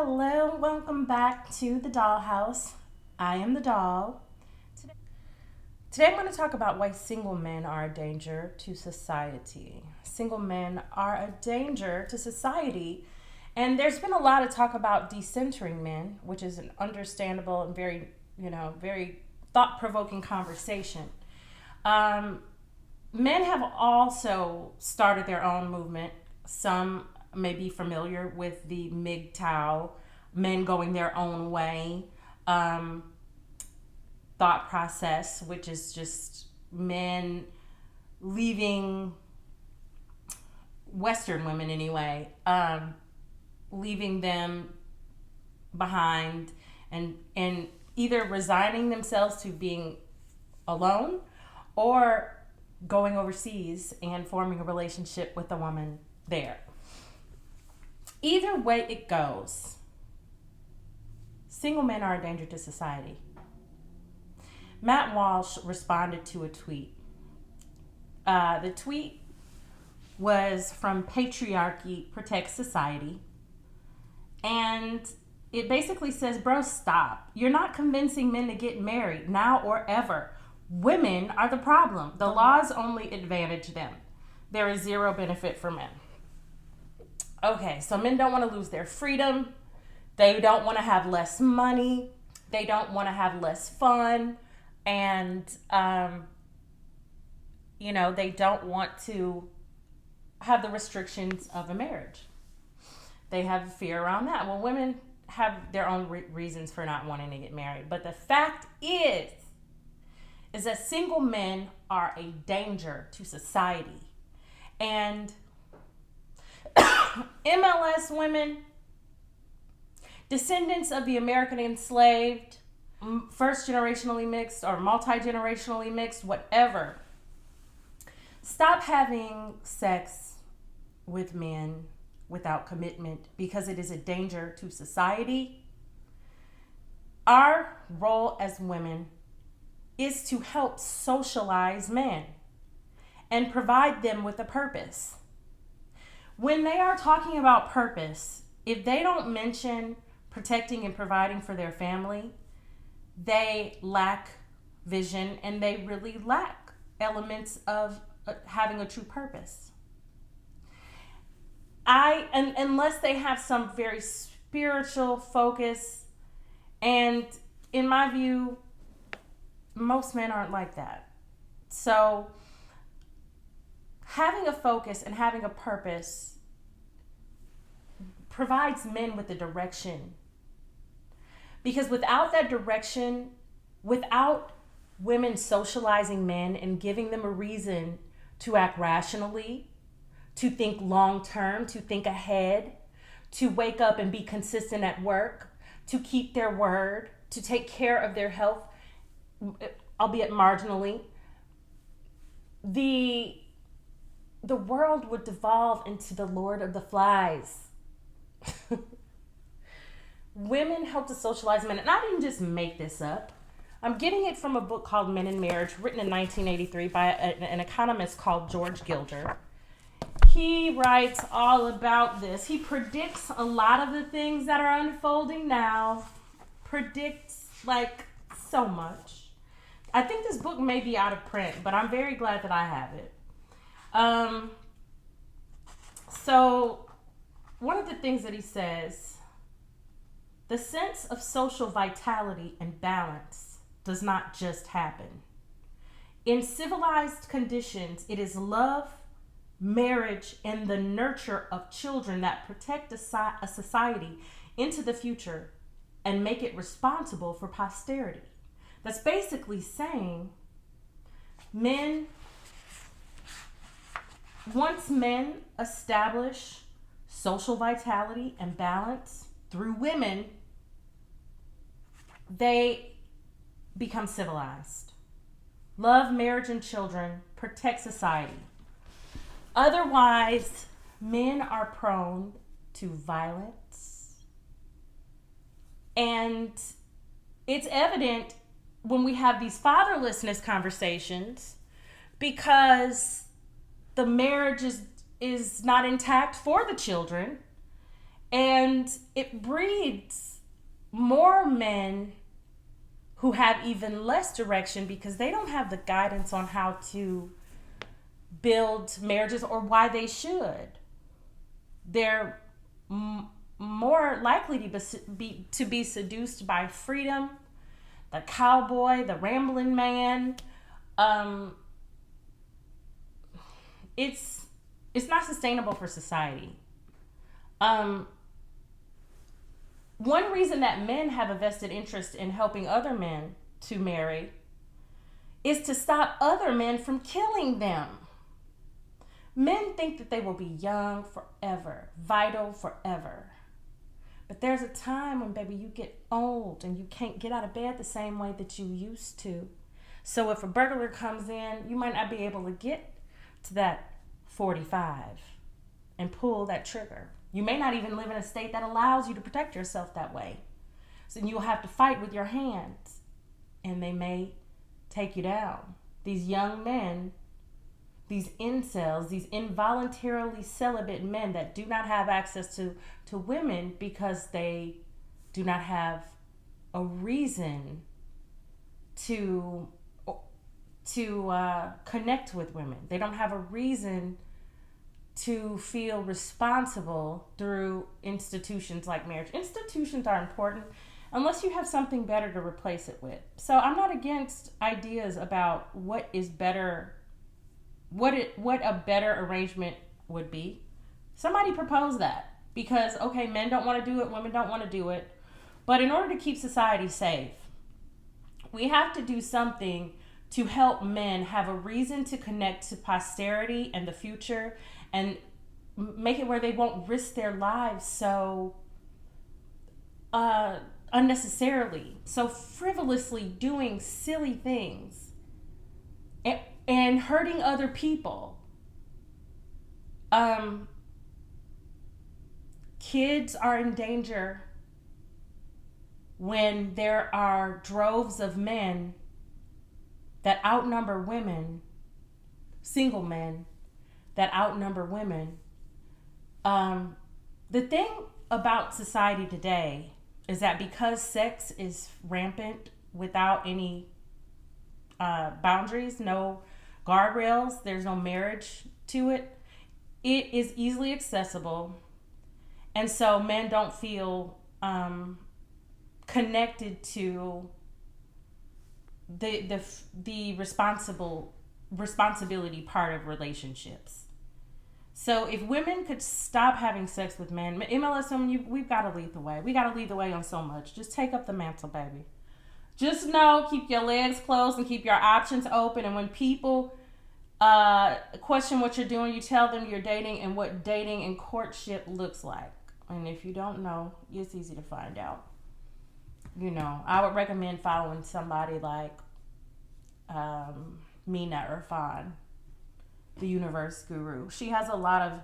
Hello, welcome back to the Dollhouse. I am the doll. Today I'm going to talk about why single men are a danger to society. Single men are a danger to society. And there's been a lot of talk about decentering men, which is an understandable and very thought-provoking conversation. Men have also started their own movement. Some may be familiar with the MGTOW, men going their own way thought process, which is just men leaving Western women anyway, leaving them behind and either resigning themselves to being alone or going overseas and forming a relationship with a woman there. Either way it goes, single men are a danger to society. Matt Walsh responded to a tweet. The tweet was from Patriarchy Protects Society. And it basically says, bro, stop. You're not convincing men to get married now or ever. Women are the problem. The laws only advantage them. There is zero benefit for men. Okay, so men don't want to lose their freedom. They don't want to have less money. They don't want to have less fun. And, they don't want to have the restrictions of a marriage. They have fear around that. Well, women have their own reasons for not wanting to get married. But the fact is that single men are a danger to society. And MLS women, descendants of the American enslaved, first generationally mixed or multi-generationally mixed, whatever, stop having sex with men without commitment because it is a danger to society. Our role as women is to help socialize men and provide them with a purpose. When they are talking about purpose, if they don't mention protecting and providing for their family, they lack vision and they really lack elements of having a true purpose. Unless they have some very spiritual focus, and in my view, most men aren't like that. So having a focus and having a purpose provides men with a direction. Because without that direction, without women socializing men and giving them a reason to act rationally, to think long term, to think ahead, to wake up and be consistent at work, to keep their word, to take care of their health, albeit marginally, the world would devolve into the Lord of the Flies. Women help to socialize men, and I didn't just make this up. I'm getting it from a book called Men in Marriage, written in 1983 by an economist called George Gilder. He writes all about this. He predicts a lot of the things that are unfolding now, predicts like so much. I think this book may be out of print, but I'm very glad that I have it. So one of the things that he says, the sense of social vitality and balance does not just happen. In civilized conditions, it is love, marriage, and the nurture of children that protect a society into the future and make it responsible for posterity. That's basically saying once men establish social vitality and balance through women, they become civilized. Love, marriage, and children protect society. Otherwise, men are prone to violence. And it's evident when we have these fatherlessness conversations because the marriage is not intact for the children. And it breeds more men who have even less direction because they don't have the guidance on how to build marriages or why they should. They're more likely to be seduced by freedom, the cowboy, the rambling man. It's not sustainable for society. One reason that men have a vested interest in helping other men to marry is to stop other men from killing them. Men think that they will be young forever, vital forever. But there's a time when, baby, you get old and you can't get out of bed the same way that you used to. So if a burglar comes in, you might not be able to get to that 45 and pull that trigger. You may not even live in a state that allows you to protect yourself that way. So you'll have to fight with your hands, and they may take you down. These young men, these incels, these involuntarily celibate men that do not have access to women because they do not have a reason to connect with women. They don't have a reason to feel responsible through institutions like marriage. Institutions are important unless you have something better to replace it with. So I'm not against ideas about what is better, what a better arrangement would be. Somebody propose that because, okay, men don't want to do it, women don't want to do it. But in order to keep society safe, we have to do something to help men have a reason to connect to posterity and the future and make it where they won't risk their lives so unnecessarily, so frivolously doing silly things and hurting other people. Kids are in danger when there are droves of men that outnumber women, single men that outnumber women. The thing about society today is that because sex is rampant without any boundaries, no guardrails, there's no marriage to it, it is easily accessible. And so men don't feel connected to the responsibility part of relationships. So if women could stop having sex with men, MLSM, we've got to lead the way. We got to lead the way on so much. Just take up the mantle, baby. Just know, keep your legs closed and keep your options open. And when people question what you're doing, you tell them you're dating and what dating and courtship looks like. And if you don't know, it's easy to find out. You know, I would recommend following somebody like Mina Irfan, the universe guru. She has a lot of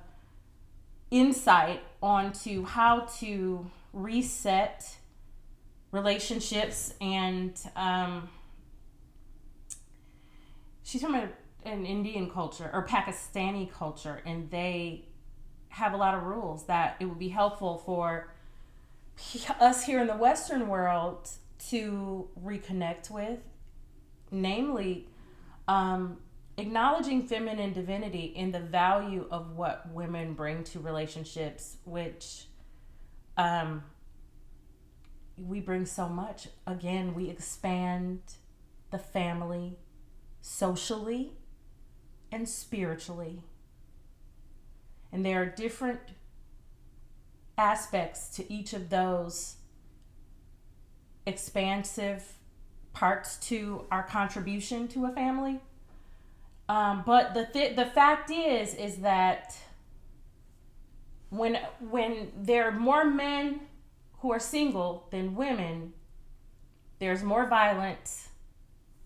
insight onto how to reset relationships, and she's from an Indian culture or Pakistani culture, and they have a lot of rules that it would be helpful for us here in the Western world to reconnect with, namely acknowledging feminine divinity and the value of what women bring to relationships, which we bring so much. Again, we expand the family socially and spiritually. And there are different aspects to each of those expansive parts to our contribution to a family. But the fact is that when there are more men who are single than women, there's more violence.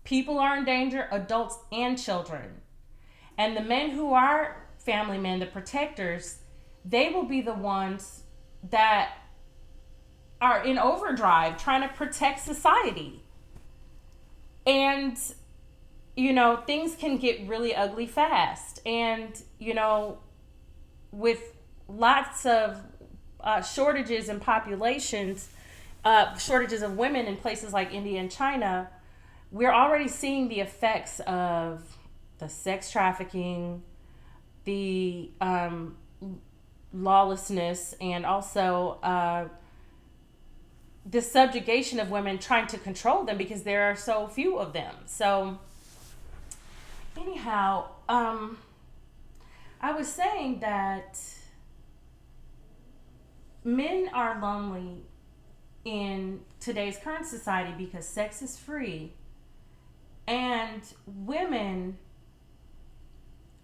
People are in danger, adults and children. And the men who are family men, the protectors, they will be the ones that are in overdrive trying to protect society. And, you know, things can get really ugly fast. And, you know, with lots of shortages in populations, shortages of women in places like India and China, we're already seeing the effects of the sex trafficking, the lawlessness, and also the subjugation of women, trying to control them because there are so few of them. So anyhow, I was saying that men are lonely in today's current society because sex is free, and women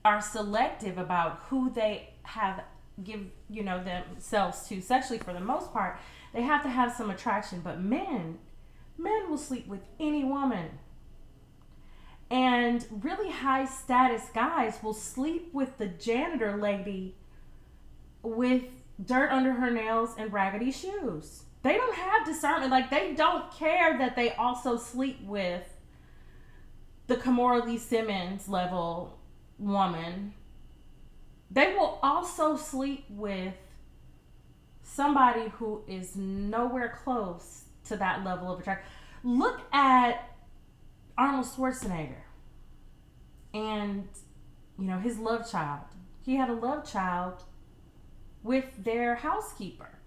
are selective about who they have give themselves to sexually. For the most part, they have to have some attraction, but men will sleep with any woman. And really high status guys will sleep with the janitor lady with dirt under her nails and raggedy shoes. They don't have discernment. Like, they don't care that they also sleep with the Kimora Lee Simmons level woman. They will also sleep with somebody who is nowhere close to that level of attraction. Look at Arnold Schwarzenegger and, his love child. He had a love child with their housekeeper.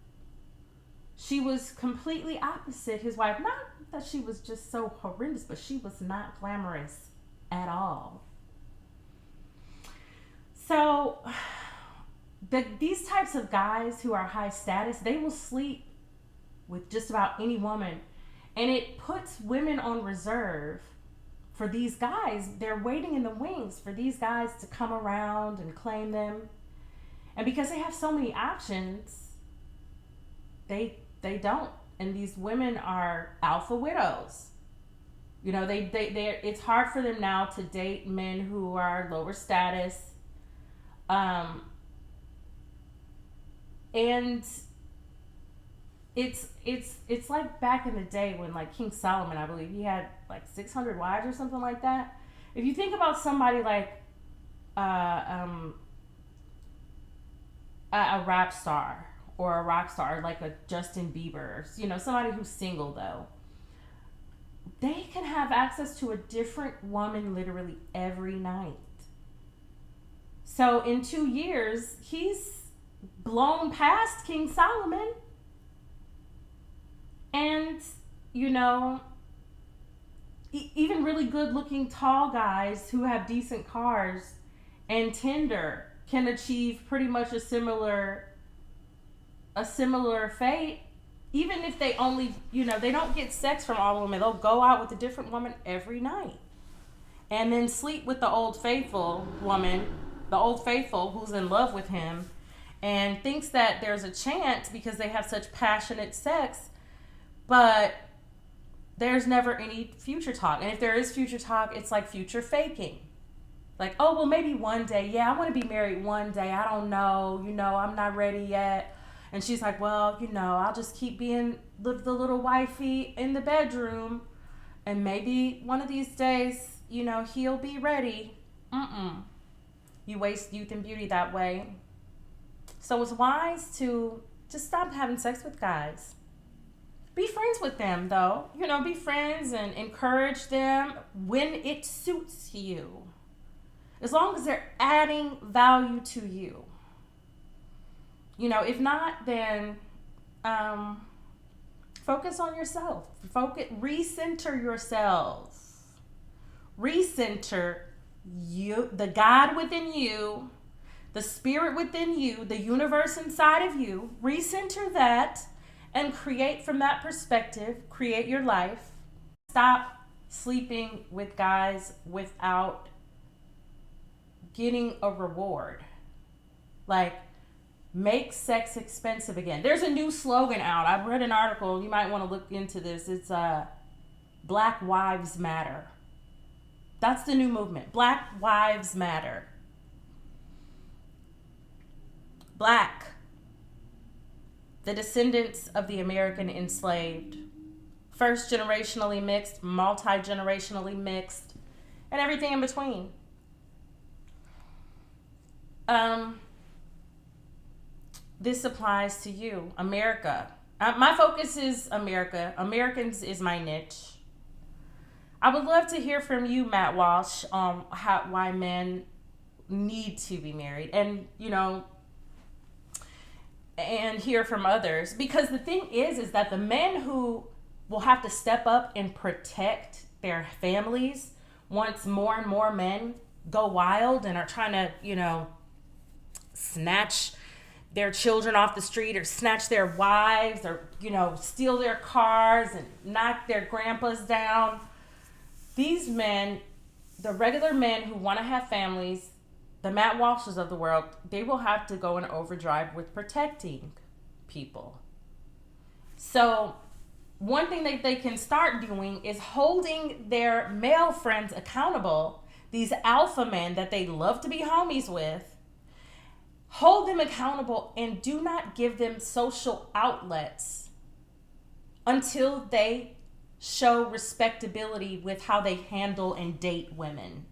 She was completely opposite his wife. Not that she was just so horrendous, but she was not glamorous at all. So these types of guys who are high status, they will sleep with just about any woman. And it puts women on reserve for these guys. They're waiting in the wings for these guys to come around and claim them. And because they have so many options, they don't. And these women are alpha widows. They it's hard for them now to date men who are lower status. And it's like back in the day when, like, King Solomon, I believe, he had like 600 wives or something like that. If you think about somebody like a rap star or a rock star, like a Justin Bieber, somebody who's single though, they can have access to a different woman literally every night. So in 2 years, he's blown past King Solomon. And, even really good looking tall guys who have decent cars and Tinder can achieve pretty much a similar fate. Even if they only, they don't get sex from all women. They'll go out with a different woman every night. And then sleep with the old faithful woman, the old faithful who's in love with him, and thinks that there's a chance because they have such passionate sex, but there's never any future talk. And if there is future talk, it's like future faking. Like, oh, well, maybe one day. Yeah, I want to be married one day. I don't know. I'm not ready yet. And she's like, well, I'll just keep being the little wifey in the bedroom. And maybe one of these days, he'll be ready. You waste youth and beauty that way. So it's wise to just stop having sex with guys. Be friends with them, though. Be friends and encourage them when it suits you. As long as they're adding value to you. If not, then focus on yourself. Recenter yourselves. Recenter you, the God within you, the spirit within you, the universe inside of you. Recenter that and create from that perspective. Create your life. Stop sleeping with guys without getting a reward. Like, make sex expensive again. There's a new slogan out. I've read an article. You might want to look into this. It's Black Wives Matter. That's the new movement. Black Wives Matter. Black, the descendants of the American enslaved. First generationally mixed, multi-generationally mixed, and everything in between. this applies to you, America. My focus is America. Americans is my niche. I would love to hear from you, Matt Walsh, why men need to be married, and and hear from others. Because the thing is that the men who will have to step up and protect their families once more and more men go wild and are trying to, snatch their children off the street or snatch their wives or, steal their cars and knock their grandpas down. These men, the regular men who want to have families, the Matt Walshes of the world, they will have to go in overdrive with protecting people. So one thing that they can start doing is holding their male friends accountable, these alpha men that they love to be homies with. Hold them accountable and do not give them social outlets until they show respectability with how they handle and date women.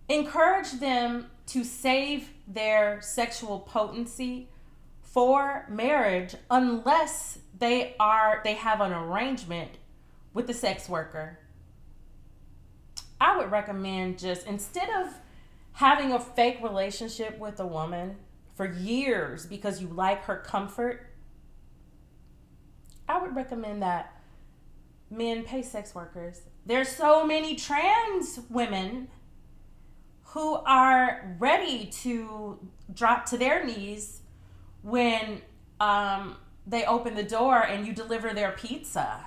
Encourage them to save their sexual potency for marriage unless they have an arrangement with the sex worker. I would recommend, just instead of having a fake relationship with a woman for years because you like her comfort, I would recommend that men pay sex workers. There's so many trans women who are ready to drop to their knees when they open the door and you deliver their pizza.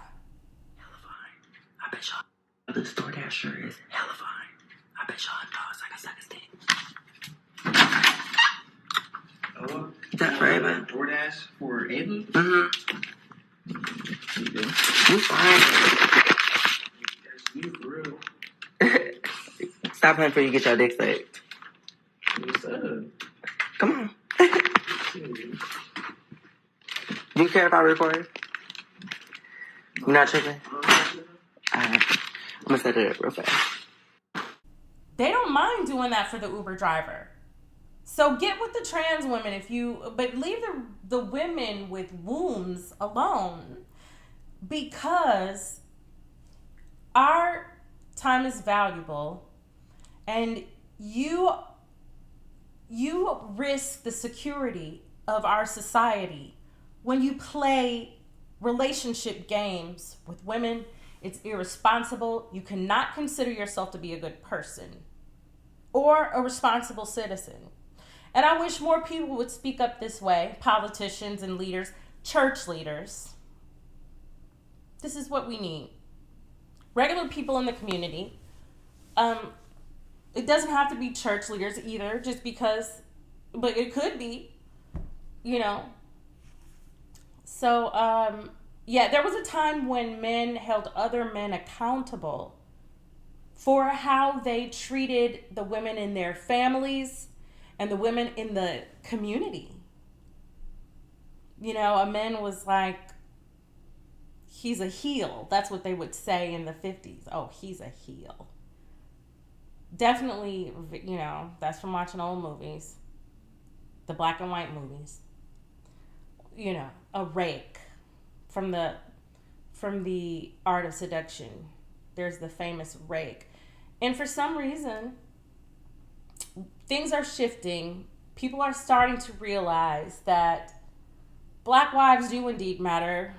Hella fine. I bet y'all, this DoorDash sure is hella fine. I bet y'all dogs like a second stick. Oh, Is that for Ava? DoorDash for Ava? Mm-hmm. You fine. You for real. Stop playing before you get your dick sucked. What's up? Come on. Do you care if I record? You not tripping? I'm gonna set it up real fast. They don't mind doing that for the Uber driver. So get with the trans women but leave the women with wombs alone, because our time is valuable and you risk the security of our society when you play relationship games with women. It's irresponsible. You cannot consider yourself to be a good person or a responsible citizen. And I wish more people would speak up this way, politicians and leaders, church leaders. This is what we need. Regular people in the community. It doesn't have to be church leaders either, but it could be, So, there was a time when men held other men accountable for how they treated the women in their families and the women in the community. A man was like, he's a heel. That's what they would say in the 50s. Oh, he's a heel. Definitely, that's from watching old movies. The black and white movies. A rake from the Art of Seduction. There's the famous rake. And for some reason, things are shifting. People are starting to realize that black wives do indeed matter.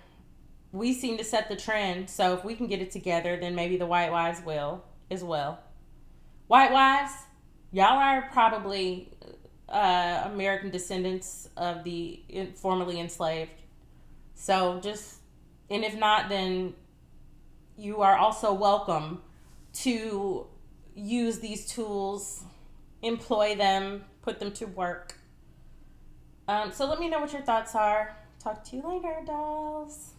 We seem to set the trend. So if we can get it together, then maybe the white wives will as well. White wives, y'all are probably American descendants of the formerly enslaved. So and if not, then you are also welcome to use these tools, employ them, put them to work. So let me know what your thoughts are. Talk to you later, dolls.